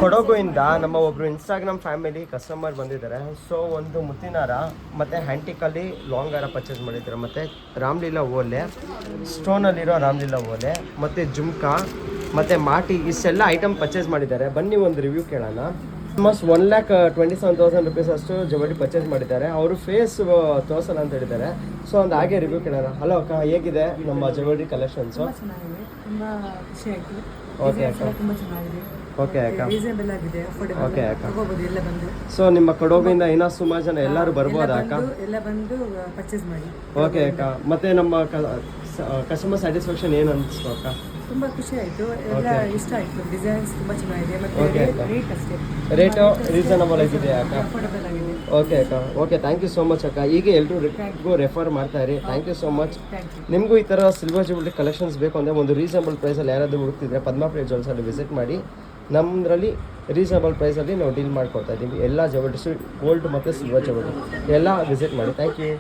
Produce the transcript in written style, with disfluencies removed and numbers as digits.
ಕೊಡಗುಯಿಂದ ನಮ್ಮ ಒಬ್ಬರು Instagram family customer ಬಂದಿದ್ದಾರೆ. ಸೊ ಒಂದು ಮುತ್ತಿನಾರ ಮತ್ತು ಹ್ಯಾಂಟಿಕಲ್ಲಿ ಲಾಂಗ್ ಹಾರ ಪರ್ಚೇಸ್ ಮಾಡಿದ್ದಾರೆ, ಮತ್ತು ರಾಮ್ಲೀಲಾ ಓಲೆ, ಸ್ಟೋನಲ್ಲಿರೋ ರಾಮ್ಲೀಲಾ ಓಲೆ, ಮತ್ತು ಜುಮ್ಕಾ ಮತ್ತು ಮಾಟಿ ಇಷ್ಟೆಲ್ಲ ಐಟಮ್ ಪರ್ಚೇಸ್ ಮಾಡಿದ್ದಾರೆ. ಬನ್ನಿ ಒಂದು ರಿವ್ಯೂ ಕೇಳೋಣ. ಆಲ್ಮೋಸ್ಟ್ 1,27,000 rupees ಅಷ್ಟು ಜವಳಿ ಪರ್ಚೇಸ್ ಮಾಡಿದ್ದಾರೆ. ಅವರು ಫೇಸ್ ತೋರ್ಸಲ್ಲ ಅಂತ ಹೇಳಿದ್ದಾರೆ. ಸೊ ಒಂದು ಹಾಗೆ ರಿವ್ಯೂ ಕೇಳೋಣ. ಹಲೋ ಅಕ್ಕ, ಹೇಗಿದೆ ನಮ್ಮ ಜವಳಿ ಕಲೆಕ್ಷನ್ಸು? ಓಕೆ ಅಕ್ಕ, ಓಕೆ ಅಕ್ಕ, ಓಕೆ ಅಕ್ಕ. ಸೊ ನಿಮ್ಮ ಕೊಡಗಿಂದ ಇನ್ನೂ ಸುಮಾರು ಜನ ಎಲ್ಲರೂ ಬರ್ಬೋದಾ ಅಕ್ಕ? ಓಕೆ ಅಕ್ಕ. ಮತ್ತೆ ನಮ್ಮ ಕಸ್ಟಮರ್ ಸ್ಯಾಟಿಸ್ಫ್ಯಾಕ್ಷನ್ ಏನು ಅನಿಸ್ತು ಅಕ್ಕ? ತುಂಬಾ ಖುಷಿ ಆಯ್ತು, ಎಲ್ಲ ಇಷ್ಟ ಆಯ್ತು. ಡಿಸೈನ್ಸ್ ತುಂಬಾ ಚೆನ್ನಾಗಿದೆ, ಮತ್ತೆ ರೇಟ್ ಅಷ್ಟೇ ರೇಟು ರೀಸನಬಲ್ ಆಗಿದೆಯಾ ಅಕ್ಕ? ಅಫೋರ್ಡಬಲ್ ಆಗಿದೆ. ಓಕೆ ಅಕ್ಕ, okay. Thank you so much ಅಕ್ಕ. ಹೀಗೆ ಎಲ್ರಿಗೂ ರೆಫರ್ ಮಾಡ್ತಾ ಇರಿ. Thank you so much. ನಿಮಗೂ ಈ ಥರ ಸಿಲ್ವರ್ ಜ್ಯುವೆಲ್ರಿ ಕಲೆಕ್ಷನ್ಸ್ ಬೇಕು ಅಂದರೆ ಒಂದು ರೀಸನಬಲ್ ಪ್ರೈಸಲ್ಲಿ ಯಾರಾದರೂ ಹುಡುಕ್ತಿದ್ರೆ ಪದ್ಮಾಪ್ರಿಯ ಜ್ಯುವೆಲ್ಸಲ್ಲಿ ವಿಸಿಟ್ ಮಾಡಿ. ನಮ್ಮದ್ರಲ್ಲಿ ರೀಸನಬಲ್ ಪ್ರೈಸಲ್ಲಿ ನಾವು ಡೀಲ್ ಮಾಡ್ಕೊಡ್ತಾ ಇದ್ದೀವಿ. ಎಲ್ಲ ಜ್ಯುವೆಲ್ರೀಸು, ಗೋಲ್ಡ್ ಮತ್ತು ಸಿಲ್ವರ್ ಜ್ಯುವೆಲ್ರಿ ಎಲ್ಲ ವಿಸಿಟ್ ಮಾಡಿ. Thank you.